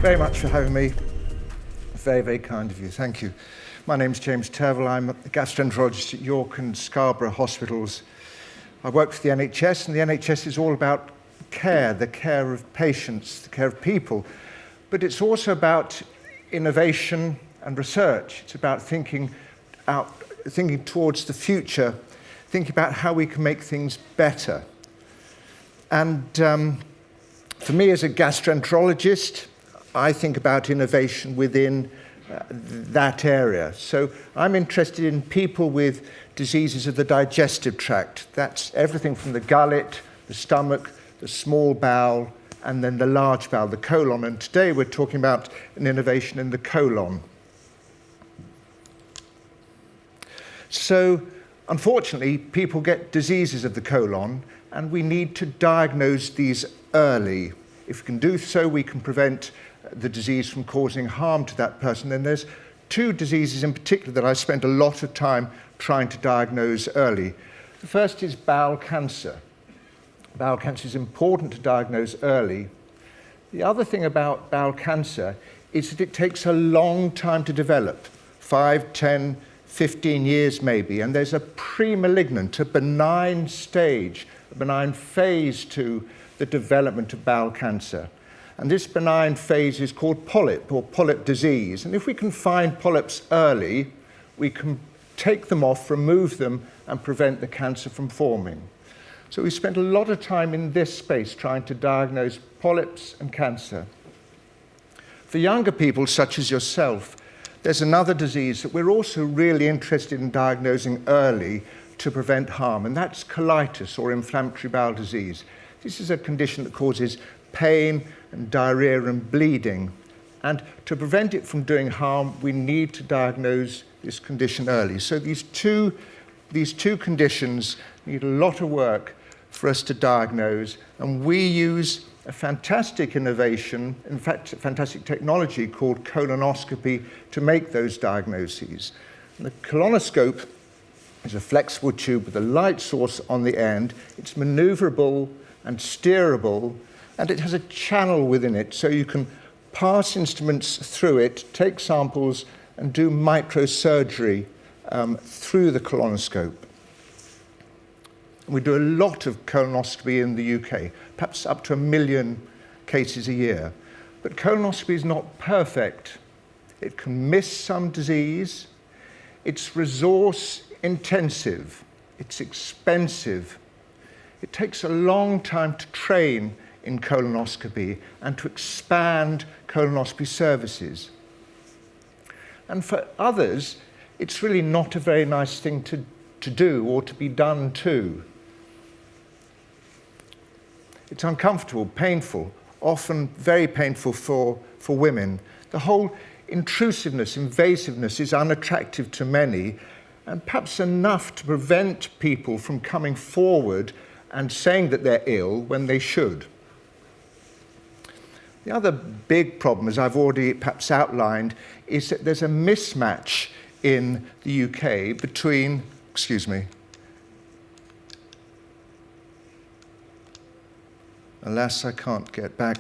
very much for having me. Very, very kind of you. Thank you. My name's James Turvill. I'm a gastroenterologist at York and Scarborough hospitals. I work for the NHS, and the NHS is all about care, the care of patients, the care of people. But it's also about innovation and research. It's about thinking towards the future, thinking about how we can make things better. And for me as a gastroenterologist, I think about innovation within that area. So I'm interested in people with diseases of the digestive tract. That's everything from the gullet, the stomach, the small bowel, and then the large bowel, the colon. And today we're talking about an innovation in the colon. So unfortunately, people get diseases of the colon, and we need to diagnose these early. If we can do so, we can prevent the disease from causing harm to that person. Then there's two diseases in particular that I spent a lot of time trying to diagnose early. The first is bowel cancer. Bowel cancer is important to diagnose early. The other thing about bowel cancer is that it takes a long time to develop, 5, 10, 15 years maybe, and there's a pre-malignant, a benign stage, a benign phase to the development of bowel cancer. And this benign phase is called polyp or polyp disease. And if we can find polyps early, we can take them off, remove them, and prevent the cancer from forming. So we spent a lot of time in this space trying to diagnose polyps and cancer. For younger people, such as yourself, there's another disease that we're also really interested in diagnosing early to prevent harm, and that's colitis or inflammatory bowel disease. This is a condition that causes pain and diarrhea and bleeding. And to prevent it from doing harm, we need to diagnose this condition early. So these two conditions need a lot of work for us to diagnose, and we use a fantastic innovation, in fact, a fantastic technology called colonoscopy to make those diagnoses. And the colonoscope is a flexible tube with a light source on the end. It's maneuverable and steerable, and it has a channel within it, so you can pass instruments through it, take samples, and do microsurgery through the colonoscope. We do a lot of colonoscopy in the UK, perhaps up to 1 million cases a year. But colonoscopy is not perfect. It can miss some disease. It's resource intensive. It's expensive. It takes a long time to train in colonoscopy and to expand colonoscopy services. And for others, it's really not a very nice thing to do or to be done to. It's uncomfortable, painful, often very painful for women. The whole intrusiveness, invasiveness is unattractive to many, and perhaps enough to prevent people from coming forward and saying that they're ill when they should. The other big problem, as I've already perhaps outlined, is that there's a mismatch in the UK between, alas, I can't get back,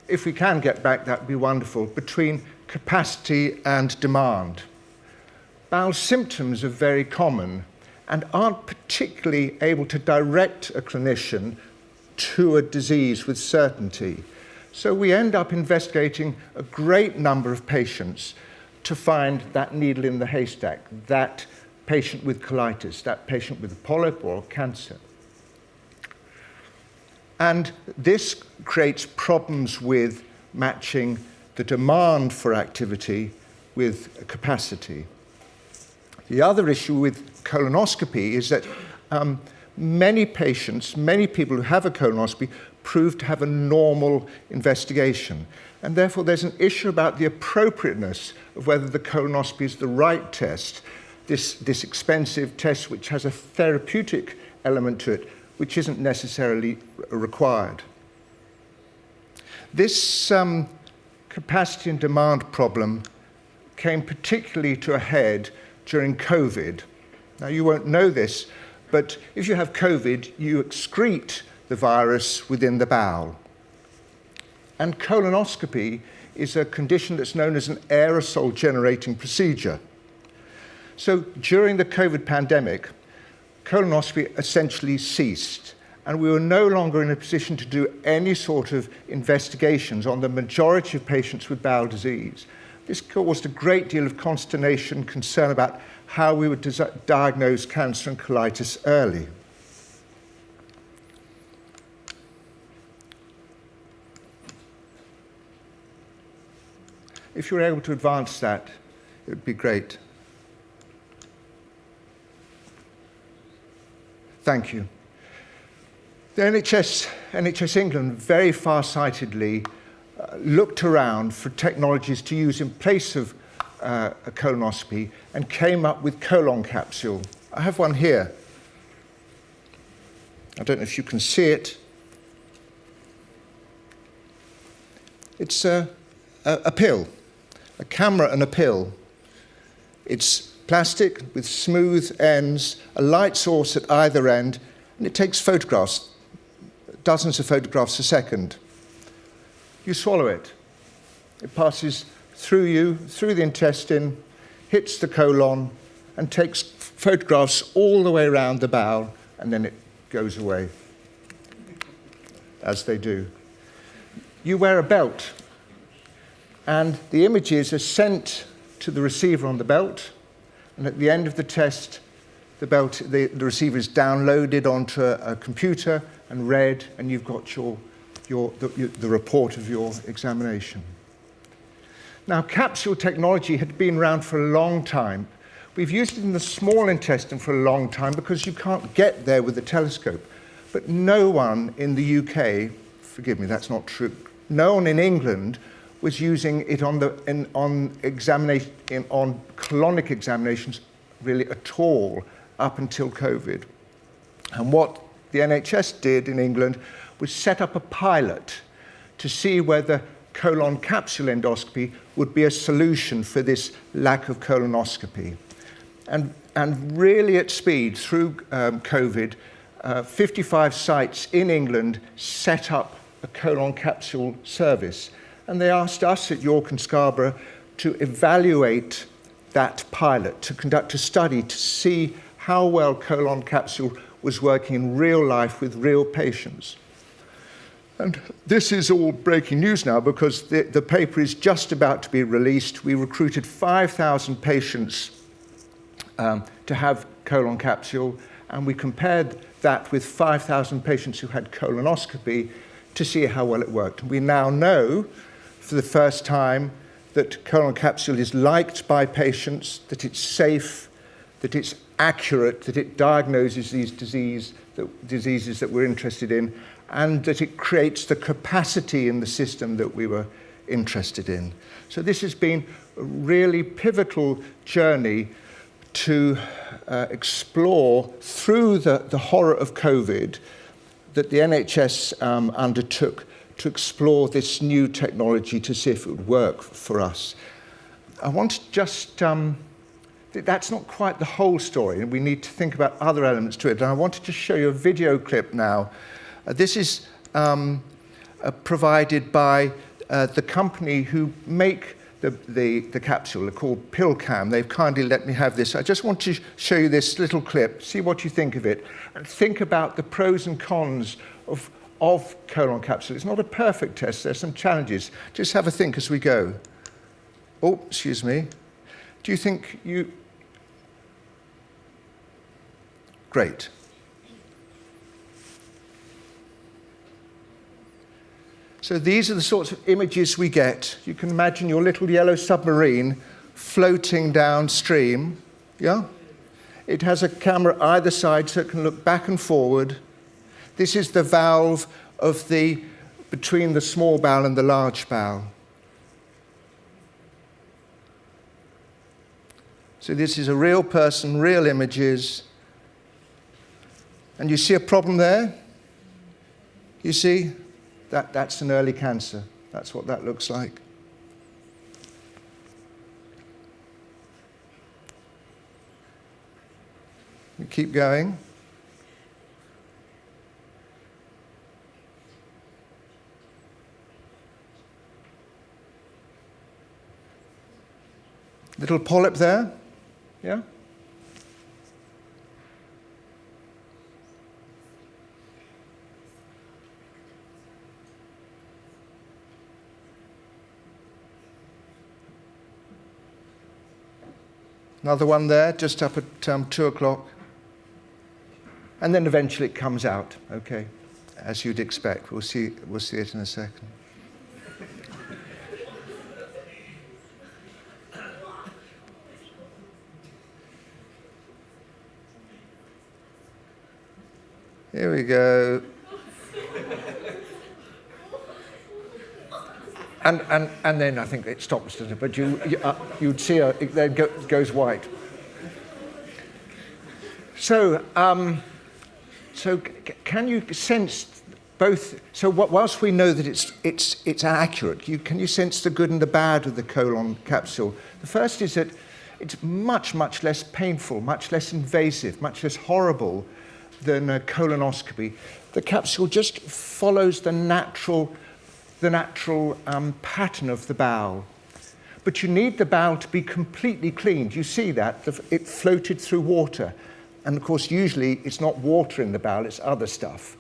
if we can get back, that would be wonderful, between capacity and demand. Bowel symptoms are very common and aren't particularly able to direct a clinician to a disease with certainty. So we end up investigating a great number of patients to find that needle in the haystack, that patient with colitis, that patient with a polyp or cancer. And this creates problems with matching the demand for activity with capacity. The other issue with colonoscopy is that many patients, many people who have a colonoscopy prove to have a normal investigation. And therefore there's an issue about the appropriateness of whether the colonoscopy is the right test, this expensive test which has a therapeutic element to it, which isn't necessarily required. This capacity and demand problem came particularly to a head during COVID. Now, you won't know this, but if you have COVID, you excrete the virus within the bowel. And colonoscopy is a condition that's known as an aerosol generating procedure. So during the COVID pandemic, colonoscopy essentially ceased, and we were no longer in a position to do any sort of investigations on the majority of patients with bowel disease. This caused a great deal of consternation, concern about how we would diagnose cancer and colitis early. If you were able to advance that, it would be great. Thank you. The NHS England very far-sightedly looked around for technologies to use in place of a colonoscopy and came up with colon capsule. I have one here. I don't know if you can see it. It's a pill, a camera and a pill. It's plastic with smooth ends, a light source at either end, and it takes photographs, dozens of photographs a second. You swallow it. It passes through you, through the intestine, hits the colon, and takes photographs all the way around the bowel, and then it goes away, as they do. You wear a belt, and the images are sent to the receiver on the belt, and at the end of the test, the receiver is downloaded onto a computer and read, and you've got the report of your examination. Now, capsule technology had been around for a long time. We've used it in the small intestine for a long time because you can't get there with a telescope. But no one in the UK, forgive me, that's not true, no one in England was using it on colonic examinations really at all up until COVID. And what the NHS did in England was set up a pilot to see whether colon capsule endoscopy would be a solution for this lack of colonoscopy. And really at speed, through COVID, 55 sites in England set up a colon capsule service. And they asked us at York and Scarborough to evaluate that pilot, to conduct a study to see how well colon capsule was working in real life with real patients. And this is all breaking news now because the paper is just about to be released. We recruited 5,000 patients to have colon capsule, and we compared that with 5,000 patients who had colonoscopy to see how well it worked. We now know for the first time that colon capsule is liked by patients, that it's safe, that it's accurate, that it diagnoses these diseases that we're interested in, and that it creates the capacity in the system that we were interested in. So this has been a really pivotal journey to explore through the horror of COVID that the NHS undertook to explore this new technology to see if it would work for us. I want to just, that's not quite the whole story, and we need to think about other elements to it. And I wanted to show you a video clip now. This is provided by the company who make the capsule. They're called PillCam. They've kindly let me have this. I just want to show you this little clip, see what you think of it, and think about the pros and cons of colon capsule. It's not a perfect test. There's some challenges. Just have a think as we go. Oh, excuse me. Do you think you... Great. So these are the sorts of images we get. You can imagine your little yellow submarine floating downstream. Yeah? It has a camera either side so it can look back and forward. This is the valve of between the small bowel and the large bowel. So this is a real person, real images. And you see a problem there? You see? That's an early cancer. That's what that looks like. We keep going. Little polyp there, yeah? Another one there, just up at 2 o'clock. And then eventually it comes out, okay, as you'd expect. We'll see it in a second. Here we go. And then I think it stops, doesn't it? But you'd see it then goes white. So, can you sense both? So, whilst we know that it's accurate, can you sense the good and the bad of the colon capsule? The first is that it's much less painful, much less invasive, much less horrible than a colonoscopy. The capsule just follows the natural pattern of the bowel. But you need the bowel to be completely cleaned. You see that? It floated through water. And of course, usually it's not water in the bowel, it's other stuff.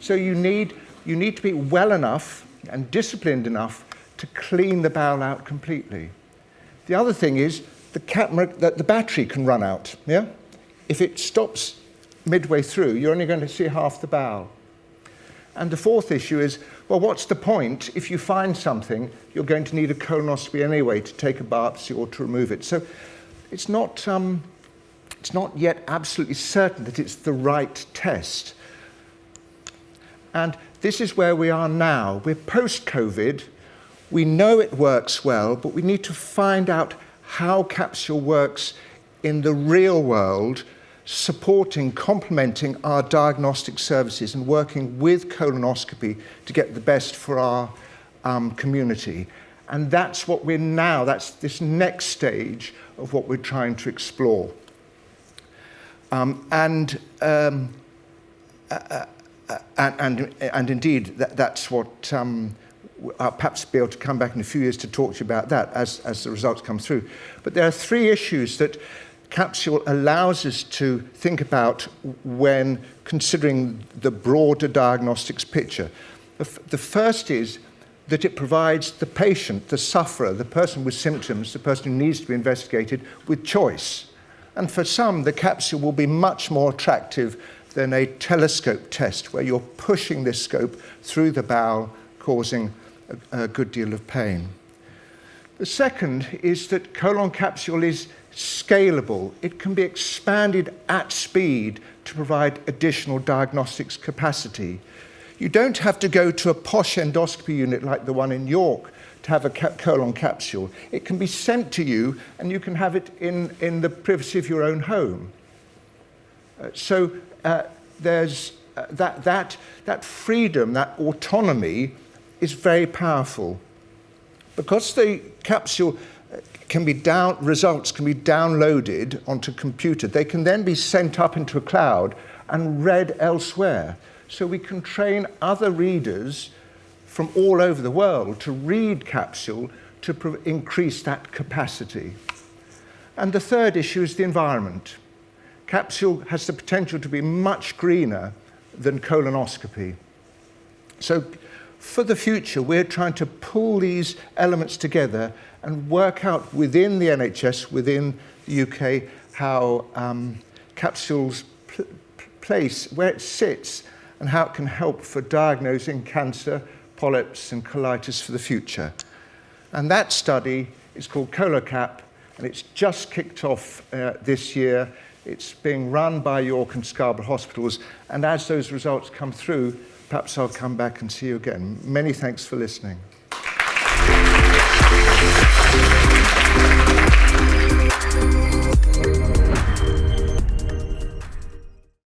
So you need to be well enough and disciplined enough to clean the bowel out completely. The other thing is the battery can run out. Yeah? If it stops midway through, you're only going to see half the bowel. And the fourth issue is, well, what's the point? If you find something, you're going to need a colonoscopy anyway to take a biopsy or to remove it. So it's not yet absolutely certain that it's the right test. And this is where we are now. We're post-COVID. We know it works well, but we need to find out how capsule works in the real world, complementing our diagnostic services and working with colonoscopy to get the best for our community. And that's that's this next stage of what we're trying to explore. And indeed, that's what I'll perhaps be able to come back in a few years to talk to you about that as the results come through. But there are three issues that capsule allows us to think about when considering the broader diagnostics picture. The first is that it provides the patient, the sufferer, the person with symptoms, the person who needs to be investigated, with choice. And for some, the capsule will be much more attractive than a telescope test, where you're pushing this scope through the bowel, causing a good deal of pain. The second is that colon capsule is scalable. It can be expanded at speed to provide additional diagnostics capacity. You don't have to go to a posh endoscopy unit like the one in York to have a colon capsule. It can be sent to you, and you can have it in the privacy of your own home. So there's that freedom, that autonomy is very powerful. Because the capsule results can be downloaded onto a computer, they can then be sent up into a cloud and read elsewhere. So we can train other readers from all over the world to read capsule to increase that capacity. And the third issue is the environment. Capsule has the potential to be much greener than colonoscopy. So for the future, we're trying to pull these elements together and work out within the NHS, within the UK, how capsules place, where it sits, and how it can help for diagnosing cancer, polyps, and colitis for the future. And that study is called ColoCap, and it's just kicked off this year. It's being run by York and Scarborough hospitals, and as those results come through, perhaps I'll come back and see you again. Many thanks for listening.